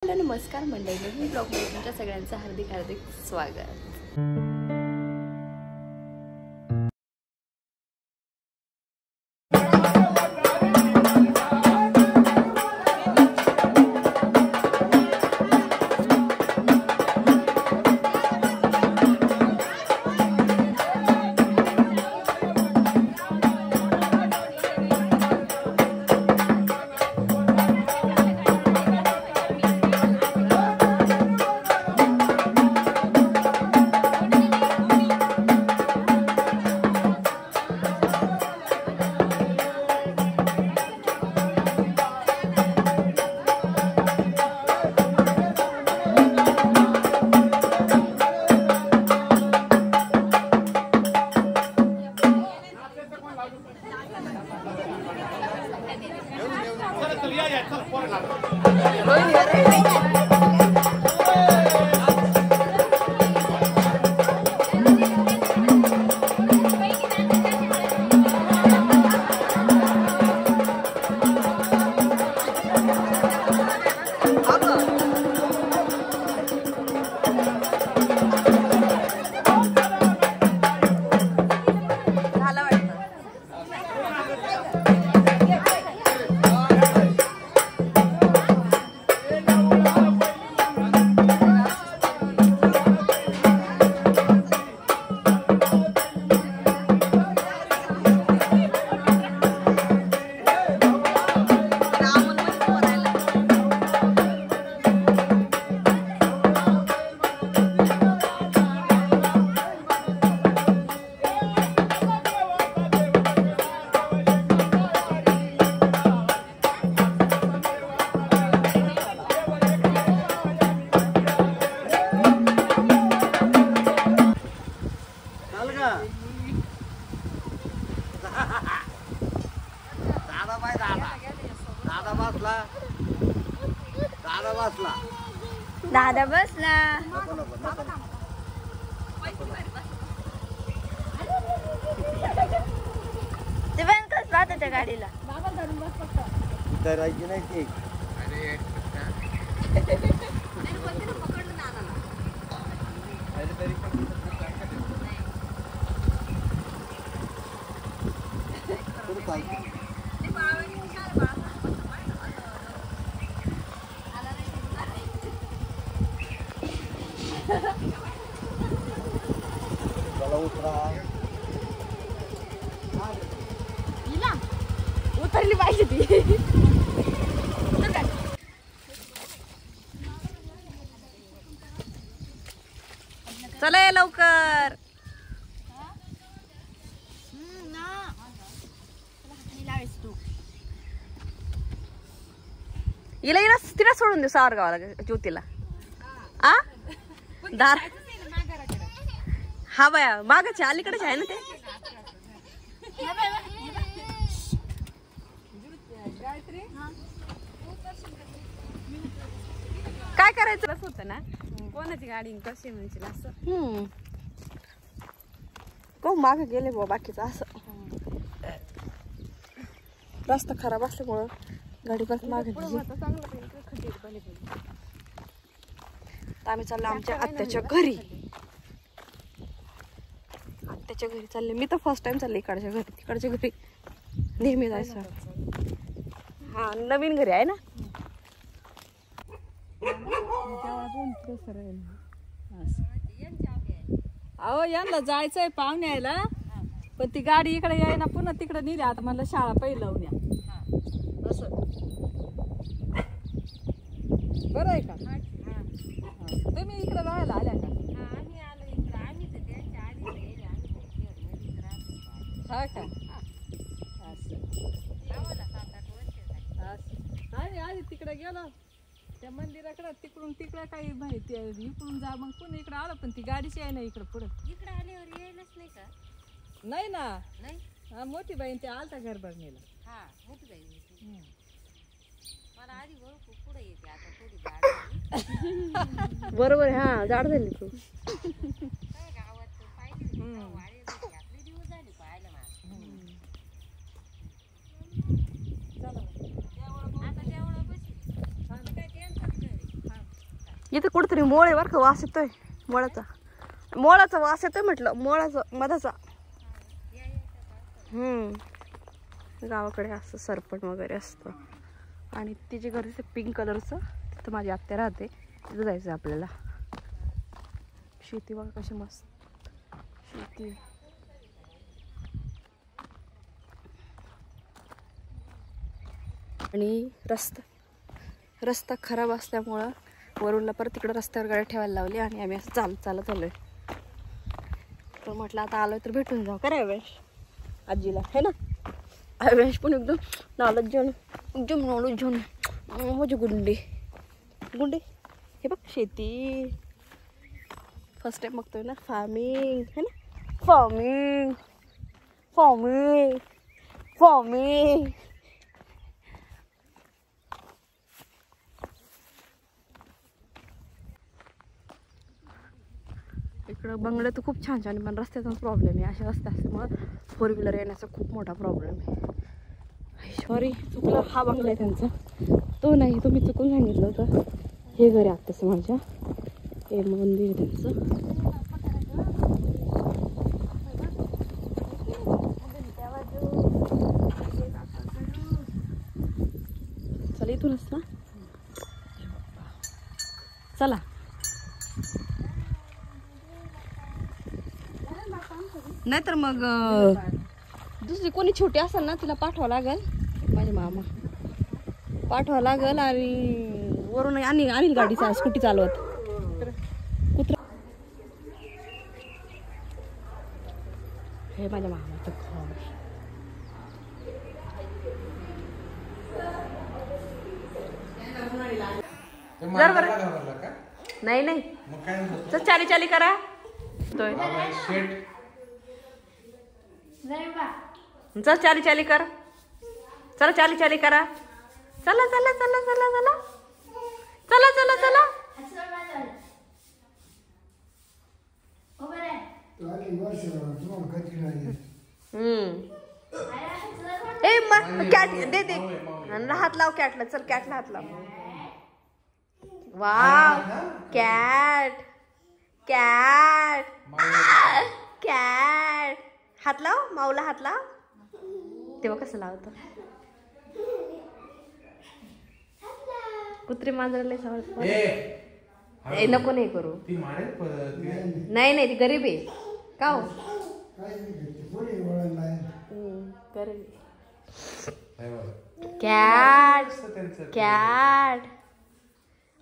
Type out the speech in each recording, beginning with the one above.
नमस्कार मंडळी, नवीन ब्लॉगमध्ये तुमच्या सगळ्यांचं हार्दिक हार्दिक स्वागत. दादा बसला. ते पण कसं राहतं त्या गाडीला करायची नाही ती. उतरली पाहिजे ती. चला लवकर. हिला हिला तिला सोडून दे सावरगावाला ज्योतीला. आ दार हा बाया मागाच्या अलीकडेच आहे ना ते. काय करायचं होतं ना, कोणाची गाडी कशी म्हणजे असं को माग गेले बाबा. बाकीचं असं रस्ता खराब असल्यामुळं गाडी परत मागे आम्ही चाललो आमच्या आत्याच्या घरी. आत्याच्या घरी चालले. मी तर फर्स्ट टाइम चालले इकडच्या घरी. तिकडच्या घरी नेहमी जायचं. हा नवीन घरी आहे ना. अहो यांना जायचंय पाहुण्याला, पण ती गाडी इकडे याय ना, पुन्हा तिकडे नेली. आता मला शाळा पहिलं लावून या असं. बरं आहे का? तुम्ही इकडे राहायला आल्या का? हा का? आम्ही आधी तिकडे गेलो त्या मंदिराकडे. तिकडून तिकडे काही माहिती आहे. इकडून जा मग पुन्हा इकडे आलं, पण ती गाडीची आहे ना इकडे पुढे. इकडे आल्यावर यायलाच नाही का? नाही ना. नाही मोठी बहीण ते आलता घर बघण्याला. हा मोठी बाई मला आधी ओळखू पुढे येते. आता थोडी गाडी बरोबर आहे. हा जाड झाली तू. काय गावात पाहिजे वाळे आपले दिवस झाले पाहायला मला. आता देवळा बशी काय टेन्शन घरी. इथे कुठेतरी मोळ आहे बरं का, वास येतोय मोळाचा वास येतोय म्हटलं, मधाचा. गावाकडे असं सरपण वगैरे असतं. आणि तिचे घर दिसते पिंक कलरचं, तिथं माझी आत्या राहते, तिथं जायचं आपल्याला. शेती बघा कशी मस्त शेती. आणि रस्ता खराब असल्यामुळं वरूनला परत तिकडं रस्त्यावर गाडी ठेवायला लावली आणि आम्ही असं चालत आलोय. तर म्हटलं आता आलोय तर भेटून जाऊ. काय अवेश आजीला है ना. अवेश पण एकदम नालच घेऊन माझी गुंडी हे बघ शेती. फर्स्ट टाइम बघतोय ना फार्मिंग है ना. फार्मिंग इकडं बंगले तर खूप छान छान, पण रस्त्याचाच प्रॉब्लेम आहे. असे रस्ते असल्यामुळं 4 व्हीलर येण्याचा खूप मोठा प्रॉब्लेम आहे. सॉरी चुकलं, हा बंगला आहे त्यांचा, तो नाही, तो मी चुकून सांगितलं होतं. हे घर आहे आत्ताच माझ्या, हे मंदिर आहे त्यांचं. चला इथूनच ना, चला. नाहीतर मग दुसरी कोणी छोटी असेल ना, तिला पाठवावं लागेल. माझे मामा पाठवावं लागेल आणि वरून आणील गाडी स्कूटी चालवत. कुत्रा हे माझ्या मामाचं घर. नाही तर चाली करा. चल चाली कर. चला चाली करा. चला चला चला चला चला चला चला चला. कॅट दे हात लाव कॅटला. चल कॅटला हात लाव. वाव कॅट हात लाव. माऊला हात लाव. तेव्हा कसं लावतो. कुत्री मांजराला समज. नको नाही करू. नाही ती गरीब आहे का हो. कॅट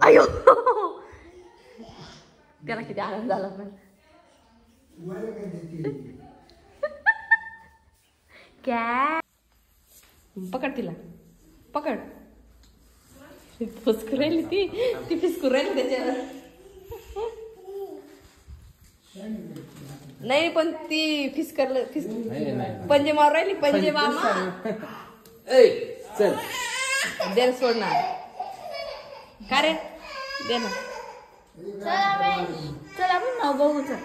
अयो त्याला किती आनंद झाला. पण कॅट पकड तिला पकड. फिसकू राहिली ती फिसकू राहिली त्याच्यावर. नाही पण ती पंजे मारू राहिली. पंजे मामा दे ना सोडणार का रे. दे ना. चल आपण नाव बघू. चल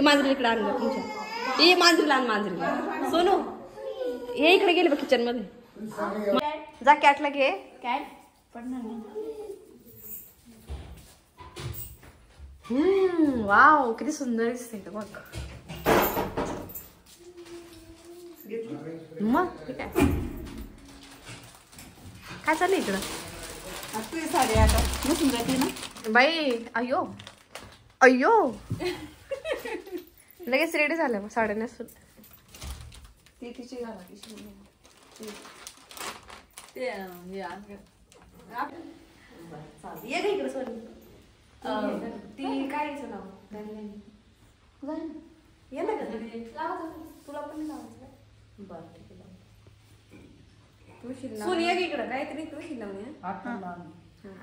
मांजरी इकडे आण तुमच्या. हे मांजरीला आण. मांजरीला सोनू हे इकडे गेले बघ किचन मध्ये. जा कॅटला घे. कॅट पडणार नाही. वाव किती सुंदर दिसते बघ. मग ठीक आहे. काय चाललंय इकडं. साडी आता बसून जाते ना बाई. अयो लगेच रेडी झालं. मग साड्या नेसून ती तिची घाला. ये ग इकडे सोनी. ती काय यायचं नाव ये ना का तुला पण लावायचं. बरं ठीक आहे. सोनी ये ग इकडं. काहीतरी तुळशी लावून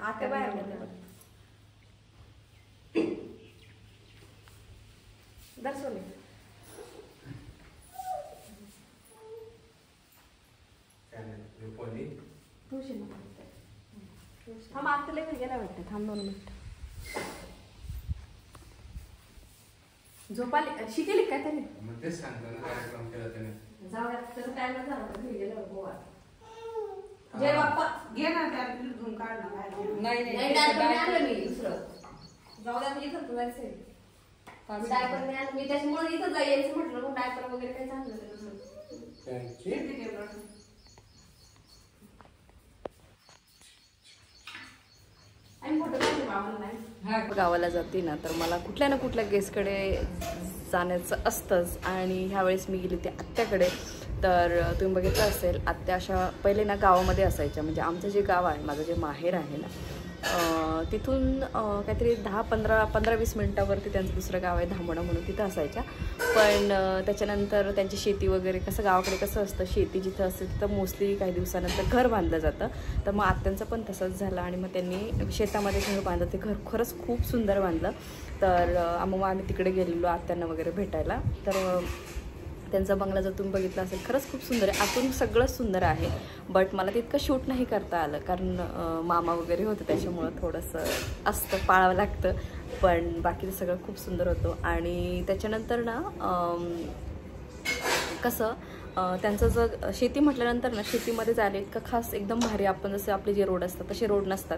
आता बाहेर दर सोनी. थांब आता लय गेला वाटतं. थांब 2 मिनिट. झोपाली शिकेली काय त्याने. जाऊ त्याचा टाइम झाला. जय बाप्पा. घे ना त्या धुवून काढ ना बाहेर. नाही नाही डायपर नाही आणलं मी दुसरं. जाऊ द्या, इथं जायचंय. डायपर नाही आणलं मी, त्याच्यामुळे इथं जायचं म्हटलं, मग डायपर वगैरे काही चांगलं नाही दुसरं. गावाला जाते ना तर मला कुठल्या ना कुठल्या गेस्टकडे जाण्याचं असतंच. आणि ह्यावेळेस मी गेली होती आत्याकडे. तर तुम्ही बघितलं असेल, आत्या अशा पहिले ना गावामध्ये असायच्या. म्हणजे आमचं जे गाव आहे, माझं जे माहेर आहे ना, तिथून काहीतरी 10-15-20 मिनटावरती त्यांचं दुसरं गाव आहे धामोडा म्हणून, तिथं असायच्या. पण त्याच्यानंतर त्यांची शेती वगैरे, कसं गावाकडे कसं असतं, शेती जिथं असते तिथं मोस्टली काही दिवसानंतर घर बांधलं जातं. तर मग आत्यांचं पण तसंच झालं आणि मग त्यांनी शेतामध्ये घर बांधलं. ते घर खरंच खूप सुंदर बांधलं. तर मग आम्ही तिकडे गेलेलो आत्यांना वगैरे भेटायला. तर त्यांचा बंगला जर तुम्ही बघितला असेल, खरंच खूप सुंदर आहे. आतून सगळंच सुंदर आहे. बट मला तितकं शूट नाही करता आलं, कारण मामा वगैरे होतं, त्याच्यामुळं थोडंसं असतं, पाळावं लागतं. पण बाकीचं सगळं खूप सुंदर होतं. आणि त्याच्यानंतर ना कसं त्यांचं जर शेती म्हटल्यानंतर ना, शेतीमध्ये जायला इतकं खास एकदम भारी, आपण जसे आपले जे रोड असतात तसे रोड नसतात.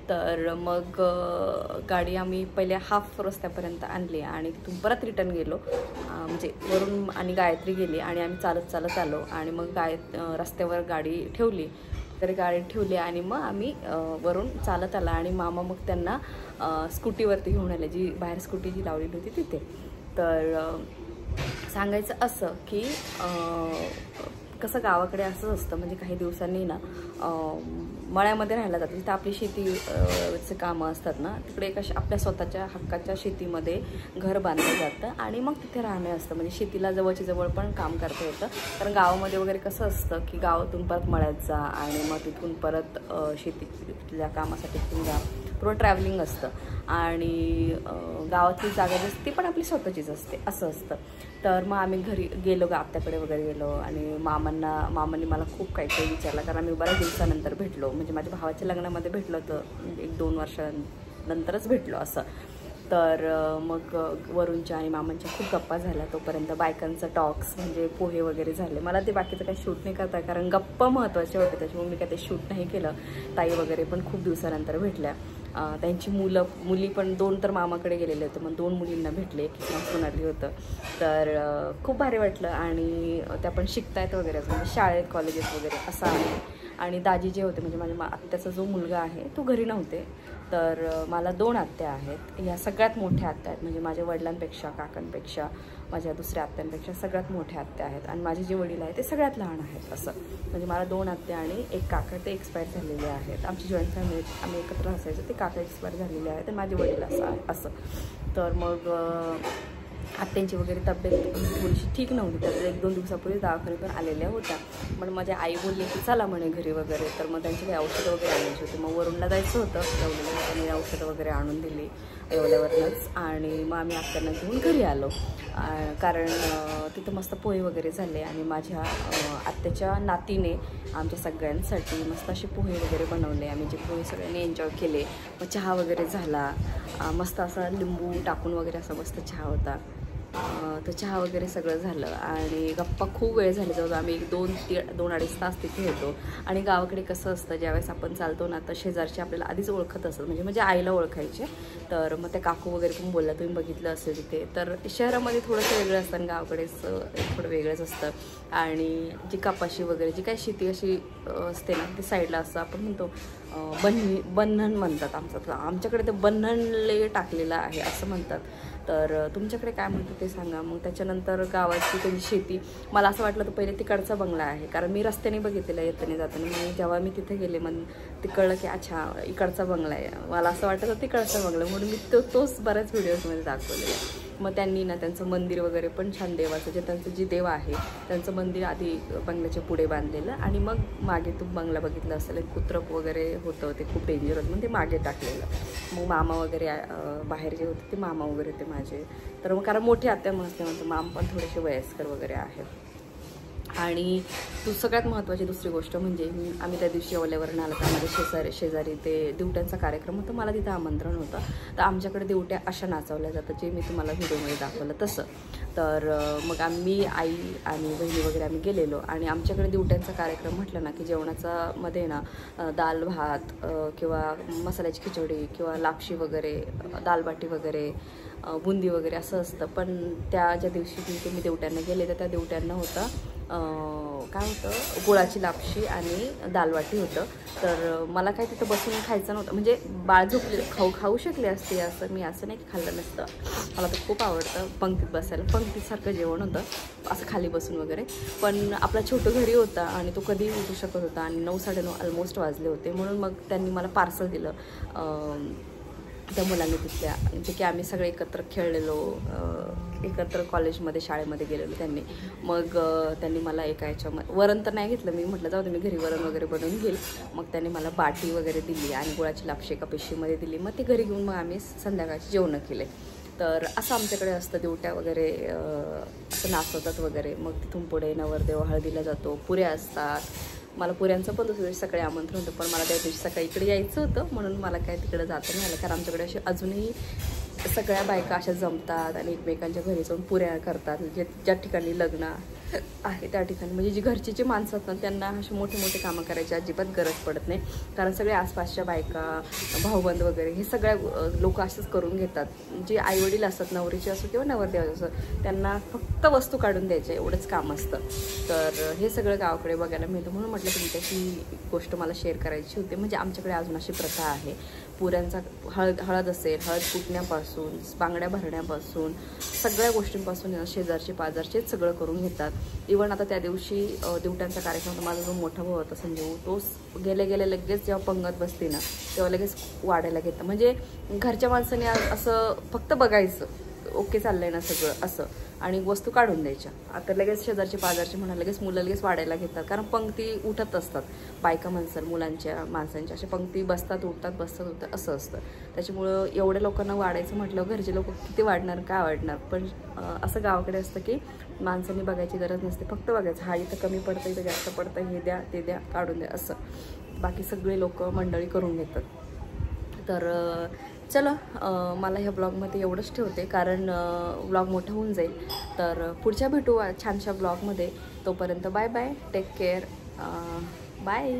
तर मग गाडी आम्ही पहिले हाफ रस्त्यापर्यंत आणली आणि तिथून परत रिटर्न गेलो. म्हणजे वरून आणि गायत्री गेली आणि आम्ही चालत चालत आलो. आणि मग रस्त्यावर गाडी ठेवली. तर गाडी ठेवली आणि मग आम्ही वरून चालत आला. आणि मामा मग त्यांना स्कूटीवरती घेऊन आले, जी बाहेर स्कूटी जी लावलेली होती तिथे. तर सांगायचं असं की कसं गावाकडे असंच असतं. म्हणजे काही दिवसांनी ना मळ्यामध्ये राहायला जातं, तिथं आपली शेतीचे कामं असतात ना, तिकडे एका आपल्या स्वतःच्या हक्काच्या शेतीमध्ये घर बांधलं जातं आणि मग तिथे राहणं असतं. म्हणजे शेतीला जवळच्या जवळ पण काम करता येतं. कारण गावामध्ये वगैरे कसं असतं की गावातून परत मळ्यात जा आणि मग तिथून परत शेतीतल्या कामासाठी तिथून जा, पूर्ण ट्रॅव्हलिंग असतं. आणि गावातली जागा जी असते ती पण आपली स्वतःचीच असते, असं असतं. तर मग आम्ही घरी गेलो, आत्याकडे वगैरे गेलो. आणि मामांनी मला खूप काही काही विचारलं, कारण आम्ही बऱ्याच दिवसानंतर भेटलो. म्हणजे माझ्या भावाच्या लग्नामध्ये भेटलो होतं, 1-2 वर्षानंतरच भेटलो असं. तर मग वरूनच्या आणि मामांच्या खूप गप्पा झाल्या. तोपर्यंत बायकांचं टॉक्स म्हणजे पोहे वगैरे झाले. मला ते बाकीचं काही शूट नाही करता, कारण गप्पा महत्त्वाचे होते, त्याच्यामुळे मी काय ते शूट नाही केलं. ताई वगैरे पण खूप दिवसानंतर भेटल्या. त्यांची मुली पण 2 तर मामाकडे गेलेले होते, मग 2 मुलींना भेटले, एक सोनाली होतं. तर खूप भारी वाटलं. आणि त्या पण शिकतायत वगैरे, म्हणजे शाळेत कॉलेजेस वगैरे असं आहे. आणि दाजी जे होते, म्हणजे माझ्या आत्याचा जो मुलगा आहे तो घरी नव्हते. तर मला 2 आत्या आहेत. ह्या सगळ्यात मोठ्या आत्या आहेत, म्हणजे माझ्या वडिलांपेक्षा, काकांपेक्षा, माझ्या दुसऱ्या आत्यांपेक्षा सगळ्यात मोठ्या आत्या आहेत. आणि माझे जे वडील आहेत ते सगळ्यात लहान आहेत असं. म्हणजे मला 2 आत्या आणि एक काका, ते एक्सपायर झालेले आहेत. आमची जॉईंट फॅमिली, आम्ही एकत्र असायचो, ते काका एक्सपायर झालेले आहेत आणि माझे वडील असं. तर मग आत्यांची वगैरे तब्येत थोडीशी ठीक नव्हती. तर 1-2 दिवसापूर्वी दवाखाने पण आलेल्या होत्या. पण माझी आई बोलली की चला म्हणे घरी वगैरे. तर मग त्यांची काही औषधं वगैरे आणायची होती. मग वरूनला जायचं होतं, येवल्याला औषधं वगैरे आणून दिली येवल्यावरनंच. आणि मग आम्ही आत्यांना घेऊन घरी आलो, कारण तिथं मस्त पोहे वगैरे झाले. आणि माझ्या आत्याच्या नातीने आमच्या सगळ्यांसाठी मस्त असे पोहे वगैरे बनवले. आम्ही जे पोहे सगळ्यांनी एन्जॉय केले. मग चहा वगैरे झाला, मस्त असा लिंबू टाकून वगैरे असा मस्त चहा होता. तर चहा वगैरे सगळं झालं आणि गप्पा खूप वेळ झाले. जवळ आम्ही 2-2.5 तास तिथे होतो. आणि गावाकडे कसं असतं, ज्यावेळेस आपण चालतो ना, तर शेजारचे आपल्याला आधीच ओळखत असतात. म्हणजे आईला ओळखायचे. तर मग त्या काकू वगैरे पण बोलला, तुम्ही बघितलं असेल तिथे. तर शहरामध्ये थोडंसं वेगळं असतं आणि गावाकडेच थोडं वेगळंच असतं. आणि जी कपाशी वगैरे जी काही शेती अशी असते ना, ती साईडला असं आपण म्हणतो बन्हण म्हणतात. आमच्याकडे ते बन्हणले टाकलेलं आहे असं म्हणतात. तर तुमच्याकडे काय म्हणतात ते सांगा. मग त्याच्यानंतर गावाची त्यांची शेती, मला असं वाटलं तर पहिले तिकडचा बंगला आहे, कारण मी रस्त्याने बघितलेला येताना जाताना. मग जेव्हा मी तिथे गेले मग ते कळलं की अच्छा इकडचा बंगला आहे. मला असं वाटतं तर तिकडचा बंगला, म्हणून मी तोच बऱ्याच व्हिडिओजमध्ये दाखवलेला आहे. मग त्यांनी ना त्यांचं मंदिर वगैरे पण छान, देवाचं जे त्यांचं जे देव आहे त्यांचं मंदिर आधी बंगल्याच्या पुढे बांधलेलं. आणि मग मागे तू बंगला बघितलं असेल, एक कुत्रप वगैरे होतं, ते खूप डेंजर होतं, मग ते मागे टाकलेलं. मग मामा वगैरे बाहेर जे होते ते मामा वगैरे ते माझे. तर मग कारण मोठी आत्या असल्यानंतर मामा पण थोडेसे वयस्कर वगैरे आहेत. आणि सगळ्यात महत्त्वाची दुसरी गोष्ट म्हणजे आम्ही त्या दिवशी ओल्यावरून आलं तर माझ्या शेजारी ते दिवट्यांचा कार्यक्रम होता, मला तिथं आमंत्रण होतं. तर आमच्याकडे दिवट्या अशा नाचवल्या जातात जे मी तुम्हाला व्हिडिओमध्ये दाखवलं तसं. तर मग आम्ही आई आणि बहिणी वगैरे आम्ही गेलेलो आणि आमच्याकडे दिवट्यांचा कार्यक्रम म्हटलं ना की जेवणाचा मध्ये ना दाल भात किंवा मसाल्याची खिचडी किंवा लापशी वगैरे, दालबाटी वगैरे, बुंदी वगैरे असं असतं. पण त्या ज्या दिवशी मी दिवट्यांना गेले तर त्या दिवट्यांना होतं काय होतं, गुळाची लापशी आणि दालवाटी होतं. तर मला काय तिथं बसून खायचं नव्हतं, म्हणजे बाळ झोपले खाऊ शकले असते असं, मी असं नाही की खाल्लं नसतं. मला तर खूप आवडतं पंक्तीत बसायला, पंक्तीसारखं जेवण होतं असं खाली बसून वगैरे. पण आपला छोटं घरी होता आणि तो कधीही उठू शकत होता आणि 9-9:30 ऑलमोस्ट वाजले होते. म्हणून मग त्यांनी मला पार्सल दिलं त्या मुलांनी तिथल्या, जे की आम्ही सगळे एकत्र खेळलेलो, एकत्र कॉलेजमध्ये शाळेमध्ये गेलेलो. मग त्यांनी मला एका याच्यामध्ये वरण तर नाही घेतलं, मी म्हटलं जाऊ दे मी घरी वरण वगैरे बनवून घेईल. मग त्यांनी मला बाटी वगैरे दिली आणि गुळाची लापशी एका पिशवीमध्ये दिली. मग ती घरी घेऊन मग आम्ही संध्याकाळची जेवणं केले. तर असं आमच्याकडे असतं, दिवट्या वगैरे असं नाचवतात वगैरे. मग तिथून पुढे नवरदेव हळदीला जातो, पुऱ्या असतात. मला पुऱ्यांचं पण दुसऱ्या दिवशी सकाळी आमंत्रण होतं, पण मला त्या दिवशी सकाळी इकडे यायचं होतं म्हणून मला काय तिकडे जाता नाही आलं. कारण आमच्याकडे असे अजूनही सगळ्या बायका अशा जमतात आणि एकमेकांच्या घरी जाऊन पुऱ्या करतात. ज्या ठिकाणी लग्न आहे त्या ठिकाणी, म्हणजे जी घरची जी माणसं असतात त्यांना असे मोठे मोठे कामं करायची अजिबात गरज पडत नाही. कारण सगळे आसपासच्या बायका, भाऊबंद वगैरे हे सगळ्या लोक असंच करून घेतात. जे आईवडील असतात, नवरीचे असो किंवा नवरदेवाचे असो, त्यांना फक्त वस्तू काढून द्यायचे एवढंच काम असतं. तर हे सगळं गावाकडे बघायला मिळतं. म्हणून म्हटलं तुमच्याशी गोष्ट मला शेअर करायची होती. म्हणजे आमच्याकडे अजून अशी प्रथा आहे, पुऱ्यांचा हळद असेल, हळद फुटण्यापासून, बांगड्या भरण्यापासून, सगळ्या गोष्टींपासून शेजारचे पाजारचे सगळं करून घेतात. इव्हन आता त्या दिवशी दिवट्यांचा कार्यक्रम, माझा जो मोठा भाऊ होता संजीव, तो गेले लगेच जेव्हा पंगत बसते ना तेव्हा लगेच वाढायला घेतं. म्हणजे घरच्या माणसाने असं फक्त बघायचं, ओके चाललंय ना सगळं असं, आणि वस्तू काढून द्यायच्या. आता लगेच शेजारचे पाजारचे म्हणा लगेच मुलं लगेच वाढायला घेतात. कारण पंक्ती उठत असतात, बायका मुलांच्या माणसांच्या अशा पंक्ती बसतात उठतात असं असतं. त्याच्यामुळं एवढ्या लोकांना वाढायचं म्हटलं घरचे लोक किती वाढणार, काय वाढणार. पण असं गावाकडे असतं की माणसांनी बघायची गरज नसते, फक्त बघायचं हा इथं कमी पडतं, इथं जास्त पडतं, हे द्या ते द्या, काढून द्या असं. बाकी सगळे लोक मंडळी करून घेतात. तर चला मला ह्या ब्लॉगमध्ये एवढंच ठेवते, कारण ब्लॉग मोठा होऊन जाईल. तर पुढच्या भेटू छानशा ब्लॉगमध्ये. तोपर्यंत bye bye, take care, bye.